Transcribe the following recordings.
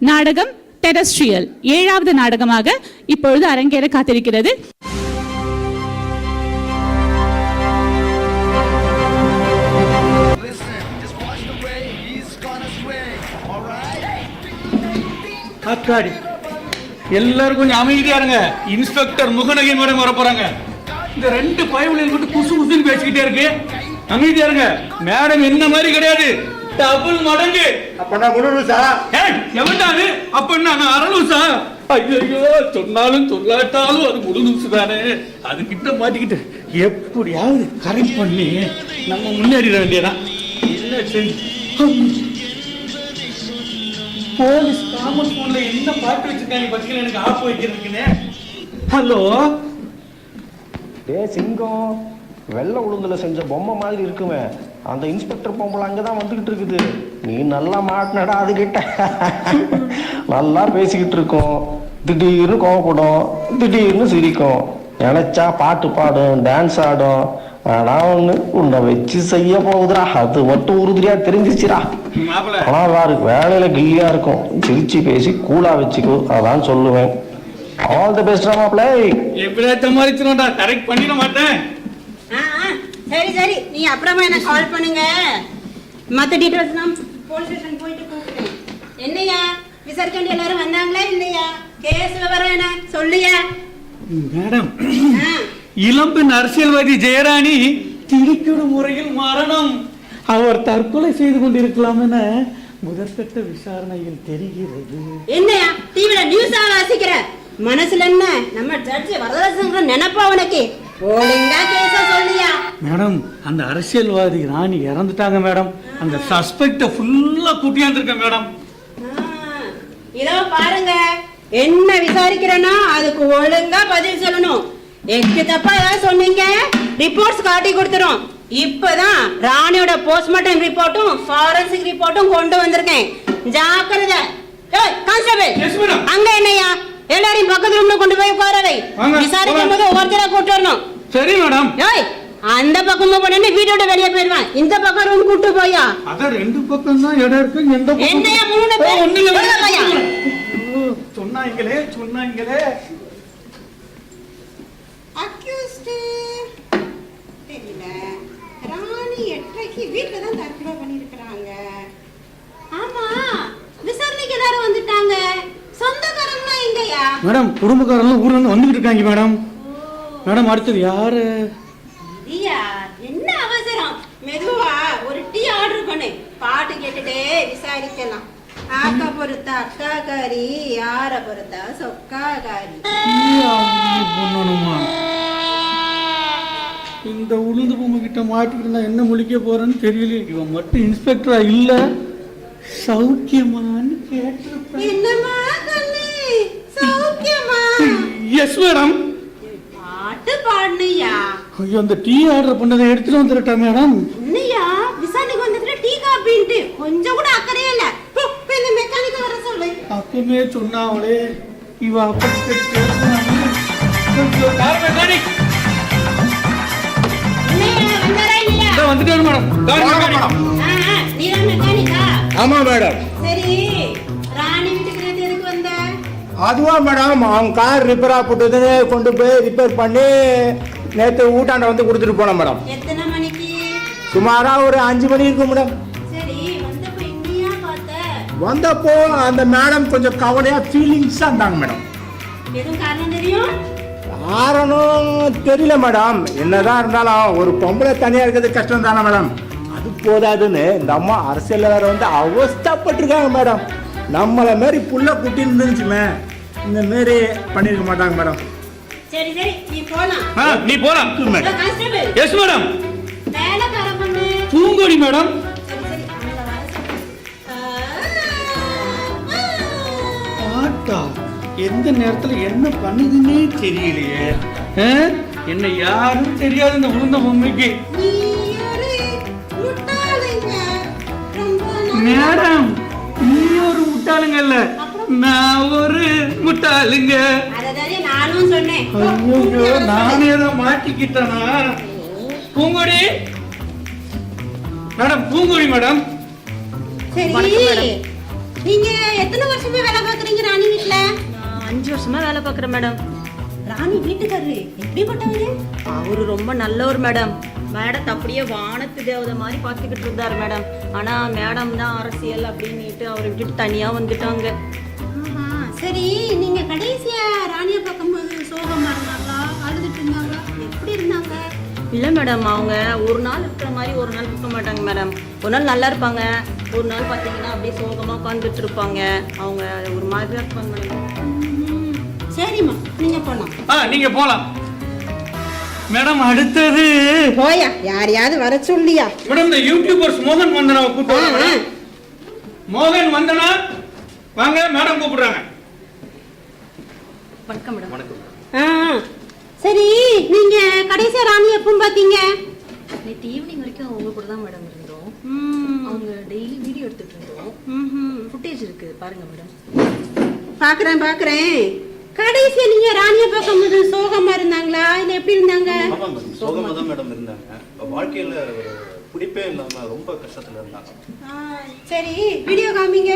நாடகம் டெரஸ்ட்ரியல் 7வது நாடகமாக இப்பொழுது அரங்கேற காத்திருக்கிறது. எல்லாரும் கொஞ்சம் அமைதியா இருங்க. இன்ஸ்பெக்டர் முகநகை மேடம் வர போறாங்க. இந்த 2 பயவுகளில் மட்டும் குசு குசுன்னு பேசிக்கிட்டே இருக்கு. அமைதியா இருங்க. மேடம் என்ன மாதிரி கிடையாது, டபுள் மடங்கு. அப்பனா குடுலூசா? எவன்டாது? அப்பன்னா நான் அரலூசா? ஐயோ, சொன்னாலும் சொல்லாட்டாலும் அது குடுலூசு தானே. அது கிட்ட மாட்டிக்கிட்டு எப்படியாவது கரெக்ட் பண்ணி நம்ம முன்னேறிட வேண்டியதான். என்ன செஞ்சு போலீஸ் காமன் போன்ல என்ன பாட்டு வச்சிருக்காங்க பத்தியில எனக்கு ஆப்பு வைக்கிறதுக்குன்னு. ஹலோ, சிங்கம் வெள்ளை உளுந்துல செஞ்ச பொம்மை மாதிரி இருக்குமே, அந்த இன்ஸ்பெக்டர் பொம்பளை அங்கதான் வந்துகிட்டு இருக்குது. நீ நல்லா மாட்டினடா அதுகிட்ட. நல்லா பேசிக்கிட்டு இருக்கோம், திடீர்னு கோவப்படும், திடீர்னு சிரிக்கும், நினைச்சா பாட்டு பாடும், டான்ஸ் ஆடும். ஆனா ஒண்ணு உன்னை வச்சு செய்ய போகுதுடா, அது மட்டும் உறுதியா தெரிஞ்சிச்சுடா. ஆனா இருக்கு வேலையில கில்லியா இருக்கும், சிரிச்சு பேசி கூலா வச்சுக்கோ, அதான் சொல்லுவேன். All the best மாப்ளே. எப்படியாத்த மாதிரி சொன்னடா, கரெக்ட் பண்ணிட மாட்டேன். சரி சரி, நீ அப்புறமா என்ன கால் பண்ணுங்க. மத்த டீடைல்ஸ் நான் போலீஸ் ஸ்டேஷன் போயிட்டு கூப்பிடுறேன். என்னையா விசாரிக்க வேண்டிய எல்லாரும் வந்தாங்களா இல்லையா? கேஸ் விவரம் என்ன சொல்லியா? மேடம், இளம்பெண் அரசியல்வாதி ஜெயராணி திடுக்கிடும் முறையில் மரணம். அவர் தற்கொலை செய்து கொண்டிருக்கலாம் என முதற்கட்ட விசாரணையில் தெரிகிறது. என்னையா டிவில நியூஸா வாசிக்கிற? மனசுல என்ன நம்ம ஜட்ஜ் வரதராஜன் நினைப்பா உனக்கு? ஒழுங்கா கேஸ சொல்லியா? மேடம், அந்த அரசியல்வாதி ராணி இறந்துட்டாங்க மேடம். அந்த சஸ்பெக்ட ஃபுல்லா கூட்டியாந்துருக்கேன் மேடம். இதோ பாருங்க, என்ன விசாரிக்கிறேன்னா அதுக்கு ஒழுங்கா பதில் சொல்லணும். எக்கு தப்பா ஏதாவது சொன்னீங்க ரிப்போர்ட்ஸ் காட்டி கொடுத்துரும். இப்பதான் ராணியோட போஸ்ட்மார்ட்டம் ரிப்போர்ட்டும் ஃபாரன்சிக் ரிப்போர்ட்டும் கொண்டு வந்திருக்கேன். ஜாக்கிரதை. கான்ஸ்டபிள், அங்க என்னையா எல்லாரையும் பக்கத்து ரூம்ல கொண்டு போய் உட்காரவை. விசாரிக்கும் போது ஒவ்வொருத்தரா கூட்டு வரணும். சரி மேடம். அந்த பக்கமா போனே வீட்டோட வெளியே போயிடுவான். இந்த பக்கம் ரூம் கூட்டு போயா? அத 2 பக்கம் தான் இடம் இருக்கு. எந்த பக்கம்? என்னையா மூணு பேர் சொன்னாங்களே அக்யூஸ்ட் தெரியல. ராணி 8:30க்கு வீட்ல தான் தற்கொலை பண்ணிருக்காங்க. ஆமா, விசாரணைக்கு எல்லாரும் வந்துட்டாங்க. சொந்தக்காரங்களா எங்கயா? மேடம், குடும்பக்காரங்க ஊர்ல இருந்து வந்துட்டு இருக்காங்க மேடம். மேடம், அடுத்தது யாரு? இதியா, என்ன அவசரம்? மெதுவா ஒரு டீ ஆர்டர் பண்ணு. பாட்டு கேட்டுட்டே விசாரிக்கலாம். ஆக்கா பொறுத்த அக்காக்காரி, யார பொறுத்த சொக்காக்காரி. இந்த உளுந்து பொம்மை கிட்ட மாட்டிக்கிட்டு நான் என்ன முழிக்க போறேன்னு தெரியல. இவன் மட்டும் இன்ஸ்பெக்டரா இல்ல சௌக்கியமான்னு கேட்டிருப்பேன். என்னம்மா கண்ணு, சௌக்கியமா? Yes madam. பாட்டு பாடுனியா? ஐயோ, அந்த டீ ஆர்டர் பண்ணதை எடுத்துட்டு வந்துட்டா மேடம். என்னையா விசாரணைக்கு வந்ததுல டீ காப்பின்ட்டு கொஞ்சம் கூட அக்கறையே இல்ல. இந்த மெக்கானிக்க வர சொல்லு. அப்பவே சொன்னாவளே இவ அப்படி வந்துட்டாரு மேடம். ஆமா மேடம். சரி, ராணி வீட்டுக்கு எதுக்கு வந்த? அதுவா மேடம், அவங்க கார் ரிப்பேரா போட்டதுன்னு கொண்டு போய் ரிப்பேர் பண்ணி நேற்று ஊட்டாண்ட வந்து கொடுத்துட்டு போனோம் மேடம். எத்தனை மணிக்கு? சுமாரா ஒரு 5 மணி இருக்கும் மேடம். சரி, வந்தப்ப என்னையா பார்த்த? வந்தப்போ அந்த மேடம் கொஞ்சம் கவலையா ஃபீலிங்ஸா இருந்தாங்க மேடம். எதுவும் காரணம் தெரியும்? காரணம் தெரியல மேடம். என்னதான் இருந்தாலும் ஒரு பொம்பளை தனியா இருக்கிறது கஷ்டம் தானே மேடம். அது போதாதுன்னு இந்த அம்மா அரசியல் வேற வந்து அவஸ்தப்பட்டிருக்காங்க மேடம். நம்மளை மாரி புள்ள குட்டி இருந்துச்சுமே இந்த மாரி பண்ணிருக்க மாட்டாங்க மேடம். சரி சரி, நீ போலாம். நீ போலாம். கான்ஸ்டபிள். Yes madam. வேலைக்கார பொண்ணு பூங்கொடி மேடம். சரி சரி, அங்க வர சொல்லு. ஆட்டா, எந்த நேரத்துல என்ன பண்ணுதுன்னே தெரியலையே. என்ன யாரும் தெரியாது இந்த உளுந்த பொம்மைக்கு. மேடம், நீ ஒரு முட்டாளுங்க இல்ல, நான் ஒரு முட்டாளுங்க. நானும் சொன்னேன். ஐயோ, நானே தான் மாட்டிக்கிட்டேனா? பூங்கொடி மேடம், பூங்கொடி மேடம். சரி, நீங்க எத்தனை வருஷமா வேலை வருஷமா வேலை பார்க்குறேன் மேடம். ராணி வீட்டுக்காரரு எப்படிப்பட்டவரு? அவரு ரொம்ப நல்லவர் மேடம். மேடத்தை அப்படியே வானத்து தேவதை மாதிரி பார்த்துக்கிட்டு இருந்தாரு மேடம். ஆனா மேடம் தான் அரசியல் அப்படின்னுட்டு அவரை விட்டுட்டு தனியா வந்துட்டாங்க. சரி, நீங்க கடைசியா ராணியை பார்க்கும்போது சோகமா இருந்தாங்களா, அழுதுட்டு இருந்தாங்களா, எப்படி இருந்தாங்க? இல்லை மேடம், அவங்க ஒரு நாள் இருக்கிற மாதிரி ஒரு நாள் இருக்க மாட்டாங்க மேடம். ஒரு நாள் நல்லா இருப்பாங்க, ஒரு நாள் பார்த்தீங்கன்னா அப்படியே சோகமாக உட்காந்துட்டு இருப்பாங்க. அவங்க ஒரு மாதிரி இருப்பாங்க மேடம். சரிம்மா, நீங்க போலாம். நீங்க போலாம் மேடம். அடுத்தது போயா, யாரையாவது வர சொல்லியா? மேடம் இந்த யூடியூபர்ஸ் மோகன் வந்தனாவை கூப்பிடுவாங்க. மோகன் வந்தனா வாங்க, மேடம் கூப்பிடுறாங்க. வணக்கம் மேடம். வணக்கம். சரி, நீங்க கடைசியா ராணி எப்போ பாத்தீங்க? நேற்று ஈவினிங் வரைக்கும் அவங்க கூட தான் மேடம் இருந்தோம். அவங்க டெய்லி வீடியோ எடுத்துட்டு இருந்தோம். ஃபுட்டேஜ் இருக்கு பாருங்க மேடம். பாக்குறேன். கடைசியா நீங்க ராணியை பார்க்கும்போது சோகமா இருந்தாங்களா, இல்ல எப்படி இருந்தாங்க? சோகமா தான் மேடம் இருந்தாங்க. வாழ்க்கையில பிடிப்பே இல்லாம ரொம்ப கஷ்டத்துல இருந்தாங்க. சரி, வீடியோ காமிங்க.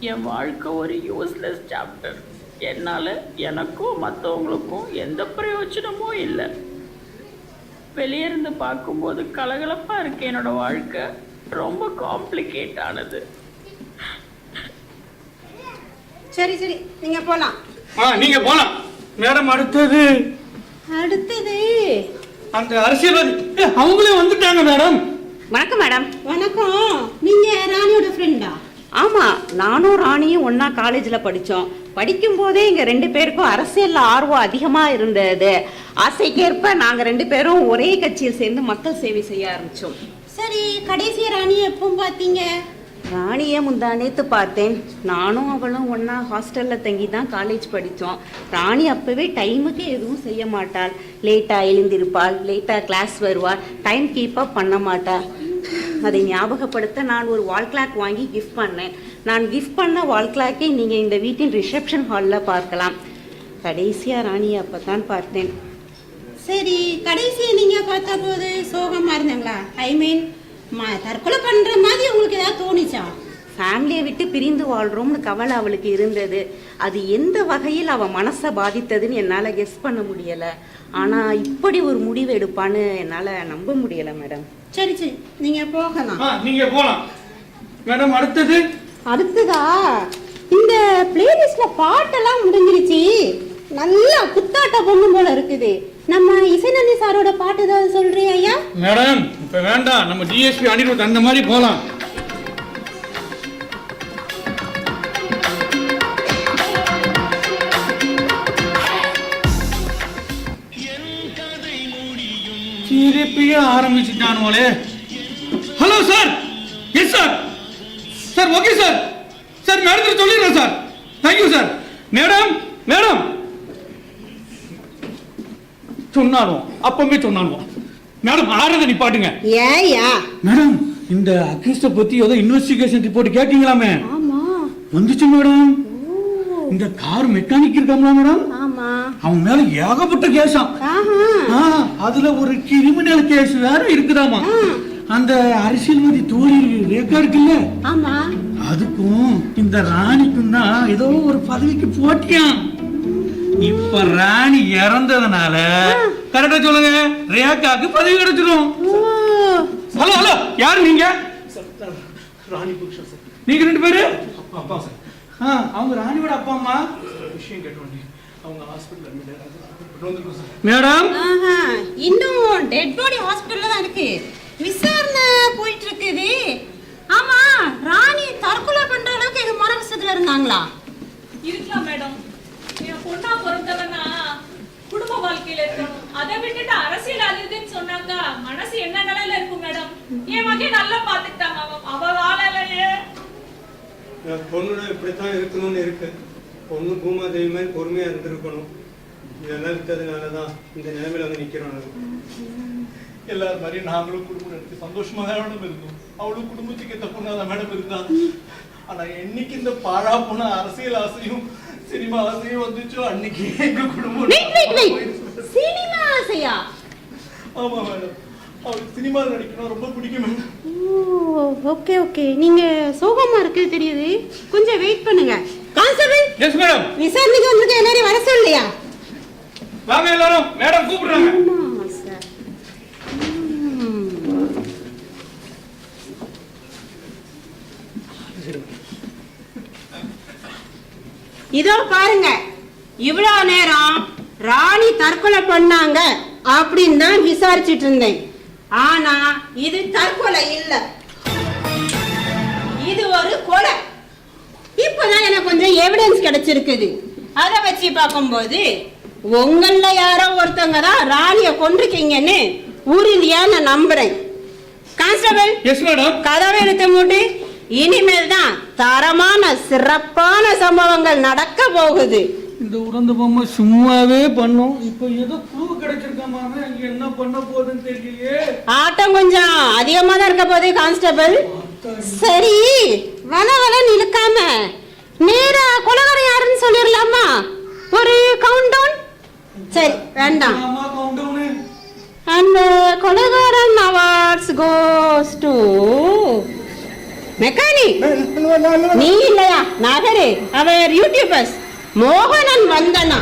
என் வாழ்க்கை ஒரு யூஸ்லெஸ் சாப்டர். என்னால் எனக்கும் மற்றவங்களுக்கும் எந்த பிரயோஜனமும் இல்லை. வெளியே இருந்து பார்க்கும்போது கலகலப்பாக இருக்கு என்னோட வாழ்க்கை. ரொம்ப காம்ப்ளிகேட் ஆனது. சரி, நீங்க போலாம். நீங்க போலாம் மேடம். அடுத்தது அந்த அரசியல்வாதி அவங்களே வந்துட்டாங்க மேடம். வணக்கம் மேடம். வணக்கம். நீங்க ராணியோட ஃப்ரெண்டா? ஆமா, நானும் ராணியும் ஒன்னா காலேஜ்ல படிச்சோம். படிக்கும் போதே எங்க 2 பேருக்கும் அரசியல்ல ஆர்வம் அதிகமா இருந்தது. ஆசைக்கேற்ப நாங்க 2 பேரும் ஒரே கட்சியில் சேர்ந்து மக்கள் சேவை செய்ய ஆரம்பிச்சோம். சரி, கடைசியா ராணியை எப்போ பாத்தீங்க? ராணியை முந்தானேத்து பார்த்தேன். நானும் அவளும் ஒன்னா ஹாஸ்டல்ல தங்கி தான் காலேஜ் படித்தோம். ராணி அப்பவே டைமுக்கு எதுவும் செய்ய மாட்டாள். லேட்டா எழுந்திருப்பாள், லேட்டா கிளாஸ் வருவாள், டைம் கீப் அப் பண்ண மாட்டாள். அதை ஞாபகப்படுத்த நான் ஒரு வால் கிளாக் வாங்கி கிஃப்ட் பண்ணேன். நான் கிஃப்ட் பண்ண வால் கிளாக்கை நீங்கள் இந்த வீட்டின் ரிசப்ஷன் ஹாலில் பார்க்கலாம். கடைசியாக ராணியை அப்போ தான் பார்த்தேன். சரி, கடைசியா நீங்க பார்த்த போது சோகமா இருந்தாங்களா? ஐ மீன், தற்கொலை பண்ற மாதிரி உங்களுக்கு ஏதாவது தோணுச்சா? ஃபேமிலியை விட்டு பிரிந்து வாழ்கிறோம்னு கவலை அவளுக்கு இருந்தது. அது எந்த வகையில் அவள் மனசை பாதித்ததுன்னு என்னால் கெஸ் பண்ண முடியலை. ஆனால் இப்படி ஒரு முடிவு எடுப்பான்னு என்னால் நம்ப முடியலை மேடம். சரி, நீங்க போகலாம். நீங்க போலாம் மேடம். அடுத்ததா இந்த பிளேலிஸ்ட்ல பாட்டெல்லாம் முடிஞ்சிருச்சு. நல்லா குத்தாட்ட பொண்ணு போல இருக்குது. நம்ம இசைநந்தி சாரோட பாட்டு ஏதாவது சொல்றியா ஐயா? மேடம் இப்ப வேண்டாம், நம்ம டிஎஸ்பி அனிருத் அந்த மாதிரி போலாம். திருப்பியே ஆரம்பிச்சுட்டானுங்களே. Hello sir. Yes sir. Sir okay sir. Sir மேடத்துக்கு சொல்லிடுறேன் சார். Thank you sir. மேடம் சொன்னாலும் அப்பவே சொன்னாலும் மேடம் ஆறத நிப்பாட்டுங்க. ஏயா மேடம் இந்த அக்யூஸ்ட பத்தி ஏதோ இன்வெஸ்டிகேஷன் ரிப்போர்ட் கேட்டீங்களாமே? ஆமா, வந்துச்சு மேடம். இந்த கார் மெக்கானிக் இருக்காங்களா மேடம்? ஆமா, அவங்க மேல ஏகப்பட்ட கேஸாம். அதுல ஒரு கிரிமினல் கேஸ் வேற இருக்குதாமா. அந்த அரசியல்வாதி தோழி ரேகா இருக்குல்ல, ஆமா, அதுக்கும் இந்த ராணிக்கும் தான் ஏதோ ஒரு பதவிக்கு போட்டியாம். இப்ப ராணி இறந்ததுனால கரெக்டா சொல்லுங்க, ரேகாக்கு பதவி கிடைச்சிடும். ஹலோ யாரு நீங்க? ராணி புருஷன் சார். நீங்க 2 பேரு? அப்பா சார். அவங்க ராணியோட அப்பா அம்மா விஷயம் கேட்டோம். அவங்க ஹாஸ்பிட்டல் அட்மிட் சார். மேடம் இன்னும் டெட் பாடி ஹாஸ்பிட்டல்ல தான் இருக்கு. விசாரணை போயிட்டு இருக்குது. ஆமா, ராணி தற்கொலை பண்ற அளவுக்கு இது மன கஷ்டத்துல இருந்தாங்களா? இருக்கலாம் மேடம். என் பொண்ணா பிறந்தவனா குடும்ப வாழ்க்கையில இருக்கணும். அதை விட்டுட்டு அரசியல் அழுதுன்னு சொன்னாங்க. மனசு என்ன நிலையில இருக்கும் மேடம்? என் மகன் நல்லா பாத்துக்கிட்டாங்க. அவ வாழலையே. பொண்ணுனா இப்படித்தான் இருக்கணும்னு இருக்கு. பொண்ணு பூமாதேவி மாதிரி பொறுமையா இருந்திருக்கணும். இதெல்லாம் விட்டதுனாலதான் இந்த நிலைமையில வந்து நிக்கிறோம். எல்லாரும் மாதிரி நாங்களும் குடும்பம் நடத்தி சந்தோஷமா தான் மேடம் இருந்தோம். அவளும் குடும்பத்துக்கு ஏற்ற பொண்ணாதான் மேடம் இருந்தா. ஆனா என்னைக்கு இந்த பாழா போன அரசியல் ஆசையும் சினிமா ஆசையும் வந்துச்சோ அன்னைக்கு எங்க குடும்பம். சினிமா ஆசையா? ஆமா மேடம். அவருக்கு சினிமாவில் நடிக்கணும் ரொம்ப பிடிக்கும் மேடம். ஓகே ஓகே, நீங்க சோகமா இருக்கு தெரியுது, கொஞ்சம் வெயிட் பண்ணுங்க. Constable, yes madam. விசாரணைக்கு வந்திருக்க எல்லாரையும் வர சொல்லியா? வாங்க எல்லாரும், மேடம் கூப்பிடுறாங்க. இதோ பாருங்க, இவ்வளவு நேரம் ராணி தற்கொலை பண்ணாங்க அப்படின்னு தான் விசாரிச்சுட்டு இருந்தேன். ஆனா இது தற்கொலை இல்ல, இது ஒரு கொலை. இப்பதான் எனக்கு கொஞ்சம் எவிடன்ஸ் கிடைச்சிருக்குது. அதை வச்சு பார்க்கும்போது உங்கள யாரோ ஒருத்தவங்க தான் ராணிய கொண்டிருக்கீங்கன்னு உறுதியா நான் நம்புறேன். Constable, yes madam. கதவை இழுத்து மூடி. இனிமேல் தான் தரமான சிறப்பான சம்பவங்கள் நடக்க போகுது. இந்த உடந்த பொம்மை சும்மாவே பண்ணும். இப்போ ஏதோ க்ளூ கிடைச்சிருக்காமா, இங்க என்ன பண்ண போகுதுன்னு தெரியலையே. ஆட்டம் கொஞ்சம் அதிகமா தான் இருக்க போகுது கான்ஸ்டபிள். சரி, வளவளன்னு இழுக்காம நேரா கொலகாரம் யாருன்னு சொல்லிடலாமா? ஒரு கவுண்ட் டவுன். சரி, வேண்டாம். அந்த கொலகாரன் அவார்ட்ஸ் கோஸ் டு மெக்கானிக். நீ இல்லையா நகரு, அவர் யூடியூபர்ஸ் மோகனன் வந்தனா.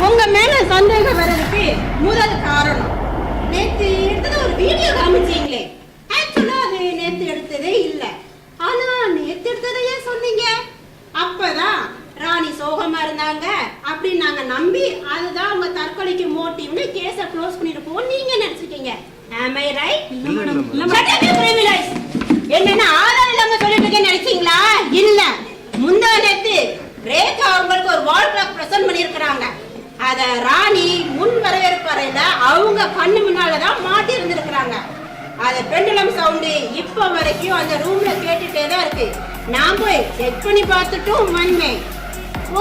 உங்க மேல சந்தேகம் வர்றதுக்கு முதல் காரணம், நேத்து எடுத்தது ஒரு வீடியோ காமிச்சீங்களே. ஆக்சுவலா அது நேத்து எடுத்ததே இல்ல, ஆனா நேத்து எடுத்ததையே சொன்னீங்க. அப்பதான் ராணி சோகமா இருந்தாங்க அப்படின்னு நாங்க நம்பி அதுதான் உங்க தற்கொலைக்கு மோட்டிவ்னு கேஸ க்ளோஸ் பண்ணிருப்போம் நீங்க நினைச்சிட்டீங்க. Am I right? என்னன்னா ஆதாரம் இல்லாம சொல்லிட்டு இருக்கேன்னு நினைச்சீங்களா? இல்ல, முந்தா நேத்து ரேகா அவங்களுக்கு ஒரு வால் கிளாக் பிரசன்ட் பண்ணிருக்காங்க. அத ராணி முன் வரவேற்பறையில அவங்க கண்ணு முன்னாலதான் மாட்டி இருந்திருக்கிறாங்க. அத பெண்டுலம் சவுண்டு இப்ப வரைக்கும் அந்த ரூம்ல கேட்டுட்டே தான் இருக்கு. நான் போய் செக் பண்ணி பார்த்துட்டும் வந்தேன்.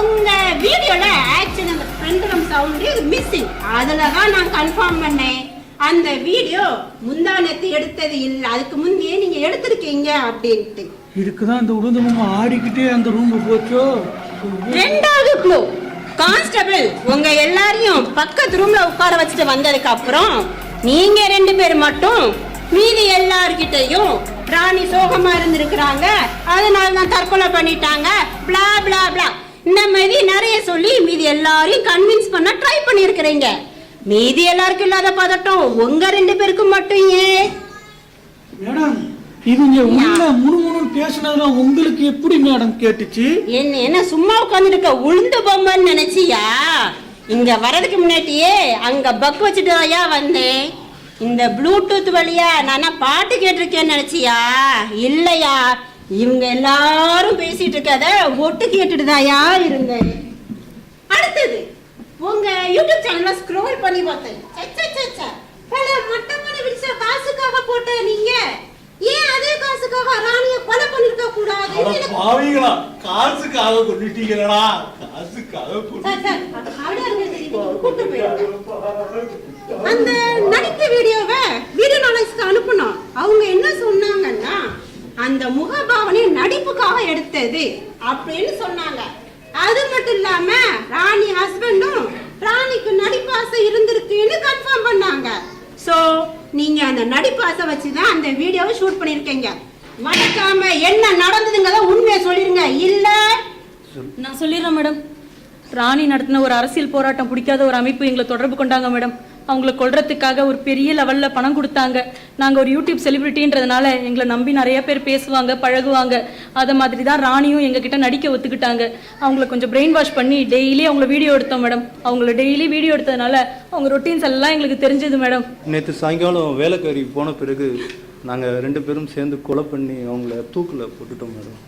உங்க வீடியோல ஆக்சுவலி அந்த பெண்டுலம் சவுண்டு மிஸ்ஸிங். அதுலதான் நான் கன்ஃபார்ம் பண்ணேன் அந்த வீடியோ முந்தா நேத்து எடுத்தது இல்ல, அதுக்கு முந்தையே நீங்க எடுத்திருக்கீங்க அப்படின்ட்டு. இதுக்குதான் இந்த உடந்த பொம்மை ஆடிக்கிட்டே அந்த ரூம் போச்சோ. ரெண்டாவது க்ளூ, கான்ஸ்டபிள் உங்க எல்லாரையும் பக்கத்து ரூம்ல உட்கார வச்சுட்டு வந்ததுக்கு அப்புறம் நீங்க 2 பேர் மட்டும் மீதி எல்லார்கிட்டையும் ராணி சோகமா இருந்திருக்கிறாங்க, அதனால தான் தற்கொலை பண்ணிட்டாங்க, பிளா பிளா பிளா இந்த மாதிரி நிறைய சொல்லி மீதி எல்லாரையும் கன்வின்ஸ் பண்ண ட்ரை பண்ணிருக்கிறீங்க. மீதி எல்லாருக்கும் இல்லாத பதட்டம் உங்க 2 பேருக்கும் மட்டும் ஏன்? மேடம், இவங்க உள்ள முணுமுணு பேசினதுலாம் உங்களுக்கு எப்படி மேடம் கேட்டுச்சு? என்ன சும்மா உட்கார்ந்துருக்க உளுந்து பொம்மைன்னு நினைச்சியா? இங்க வரதுக்கு முன்னாடியே அங்க பக் வச்சுட்டு தாயா வந்தேன். இந்த ப்ளூடூத் வழியா நானா பாட்டு கேட்டிருக்கேன்னு நினைச்சியா? இல்லையா, இவங்க எல்லாரும் பேசிட்டு இருக்கத ஒட்டு கேட்டுட்டு தாயா இருந்தேன். அடுத்தது உங்க யூடியூப் சேனல்ல ஸ்க்ரோல் பண்ணி பார்த்தேன். பல மட்டமான வீடியோ காசுக்காக போட்ட நீங்க ஏன் அதே காசுக்காக ராணிய கொலை பண்ணிருக்க கூடாது? பாவிகளா, காசுக்காக கொண்டுட்டீங்களா? காசுக்காக அந்த நடித்த வீடியோவை வீடியோ நாலேஜ்க்கு அனுப்பணும். அவங்க என்ன சொன்னாங்கன்னா அந்த முகபாவனை நடிப்புக்காக எடுத்தது அப்படின்னு சொன்னாங்க. அது மட்டும் இல்லாம ராணி ஹஸ்பண்டும் ராணிக்கு நடிப்பு ஆசை இருந்திருக்குன்னு கன்ஃபார்ம் பண்ணாங்க. சோ நீங்க அந்த நடிப்பு ஆசை வச்சுதான் அந்த வீடியோவை ஷூட் பண்ணிருக்கீங்க. மறக்காம என்ன நடந்ததுங்கிறத உண்மையை சொல்லிருங்க. இல்ல நான் சொல்லிடுறேன் மேடம். ராணி நடத்தின ஒரு அரசியல் போராட்டம் பிடிக்காத ஒரு அமைப்பு எங்களை தொடர்பு கொண்டாங்க மேடம். அவங்கள கொல்றதுக்காக ஒரு பெரிய லெவலில் பணம் கொடுத்தாங்க. நாங்கள் ஒரு யூடியூப் செலிபிரிட்டின்றதுனால எங்களை நம்பி நிறைய பேர் பேசுவாங்க, பழகுவாங்க. அதை மாதிரி தான் ராணியும் எங்ககிட்ட நடிக்க ஒத்துக்கிட்டாங்க. அவங்கள கொஞ்சம் பிரெயின் வாஷ் பண்ணி டெய்லி அவங்கள வீடியோ எடுத்தோம் மேடம். அவங்கள டெய்லி வீடியோ எடுத்ததுனால அவங்க ரொட்டீன்ஸ் எல்லாம் எங்களுக்கு தெரிஞ்சது மேடம். நேற்று சாயங்காலம் வேலைக்காரி போன பிறகு நாங்கள் 2 பேரும் சேர்ந்து கொலை பண்ணி அவங்கள தூக்கில் போட்டுட்டோம் மேடம்.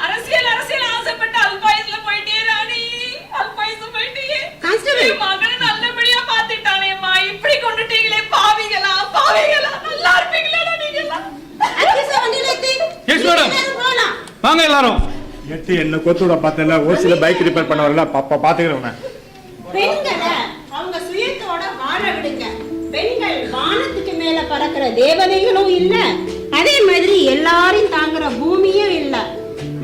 அரசியல் ஆசைப்பட்டு அல்பாயுஸ்ல போயிட்டே ராணி, அல்பாயுஸ் போயிட்டே மகனை நல்லபடியா பாத்துட்டானேம்மா. இப்படி கொண்டுட்டீங்களே பாவிகளா, பாவிகளா. நல்லா இருப்பீங்களா நீங்களா? எஸ் மேடம், வாங்க எல்லாரும். எட்டு என்ன கொத்துட பார்த்தல ஒரு சில பைக் ரிப்பேர் பண்ண வரல பாத்துக்கிறேன். பெண்களை அவங்க சுயத்தோட வாழ விடுங்க. பெண்கள் வானத்துக்கு மேல பறக்கிற தேவதைகளும் இல்ல, அதே மாதிரி எல்லாரையும் தாங்குற பூமியும் இல்ல.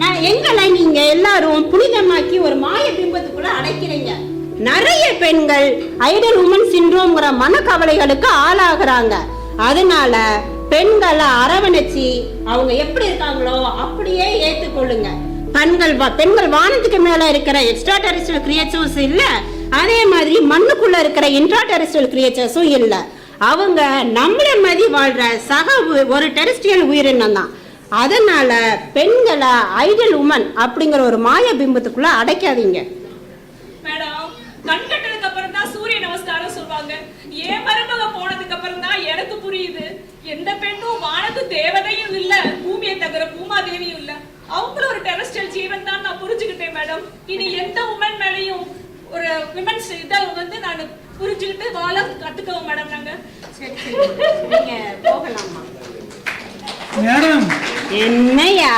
நான் எங்களை நீங்க எல்லாரும் புனிதமாக்கி ஒரு மாய பிம்பத்துக்குள்ள அடைக்கிறீங்க. நிறைய பெண்கள் ஐடல் உமன் சிண்ட்ரோம்ங்கிற மனக்கவலைகளுக்கு ஆளாகிறாங்க. அதனால பெண்களை அரவணைச்சு அவங்க எப்படி இருக்காங்களோ அப்படியே ஏத்துக்கொள்ளுங்க. பெண்கள் வானத்துக்கு மேல இருக்கிற எக்ஸ்ட்ரா டெரிஸ்ட்ரியல் கிரியேச்சர்ஸ் இல்ல, அதே மாதிரி மண்ணுக்குள்ள இருக்கிற இன்ட்ரா டெரிஸ்ட்ரியல் கிரியேச்சர்ஸும் இல்ல. அவங்க நம்மள மாதிரி வாழ்ற சக ஒரு டெரிஸ்ட்ரியல் உயிரினம் தான். அதனால பெண்களை ஐடல் உமன் அப்படிங்கிற ஒரு மாய பிம்பத்துக்குள்ள அடைக்காதீங்க. மேடம், கண் கட்டதுக்கு அப்புறம் தான் சூரிய நமஸ்காரம் சொல்லுவாங்க. ஏன் மருமக போனதுக்கு அப்புறம் தான் எனக்கு புரியுது, எந்த பெண்ணும் வானத்து தேவதையும் இல்ல, பூமியை தவிர பூமாதேவியும் இல்ல, அவங்களும் ஒரு டெரஸ்ட்ரியல் ஜீவன் தான் நான் புரிஞ்சுக்கிட்டேன் மேடம். இனி எந்த உமன் மேலையும் ஒரு விமன்ஸ் இதை வந்து நான் புரிஞ்சுக்கிட்டு வாழ கத்துக்கவும் மேடம். நாங்க நீங்க போகலாமா? மேடம், என்னையா?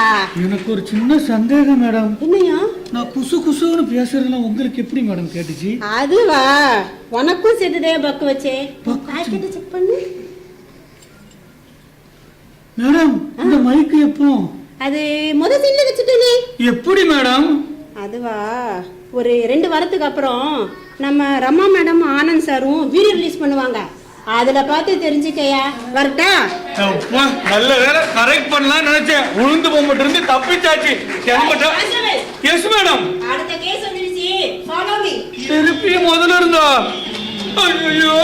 எனக்கு ஒரு சின்ன சந்தேகம் மேடம். என்னையா? நான் குசு குசுன்னு பேசுறதுலாம் உங்களுக்கு எப்படி மேடம் கேட்டுச்சு? அதுவா, உனக்கும் சேர்த்துதே பக்கு வச்சே. பாக்கெட் செக் பண்ணு மேடம். இந்த மைக்கு எப்போ? அது சீன்ல வச்சுட்டேனே. எப்படி மேடம்? அதுவா, ஒரு 2 வாரத்துக்கு அப்புறம் நம்ம ரமா மேடம் ஆனந்த் சாரும் வீடியோ ரிலீஸ் பண்ணுவாங்க. அதுல பார்த்து தெரிஞ்சுக்கையா. வரட்டா? நல்ல வேலை, கரெக்ட் பண்ணலாம் நினைச்சேன். உளுந்து போம்பட்டு இருந்து தப்பிச்சாச்சு. Yes madam. அடுத்த கேஸ் வந்துருச்சு. Follow me. திருப்பி முதல்ல இருந்தா. ஐயோ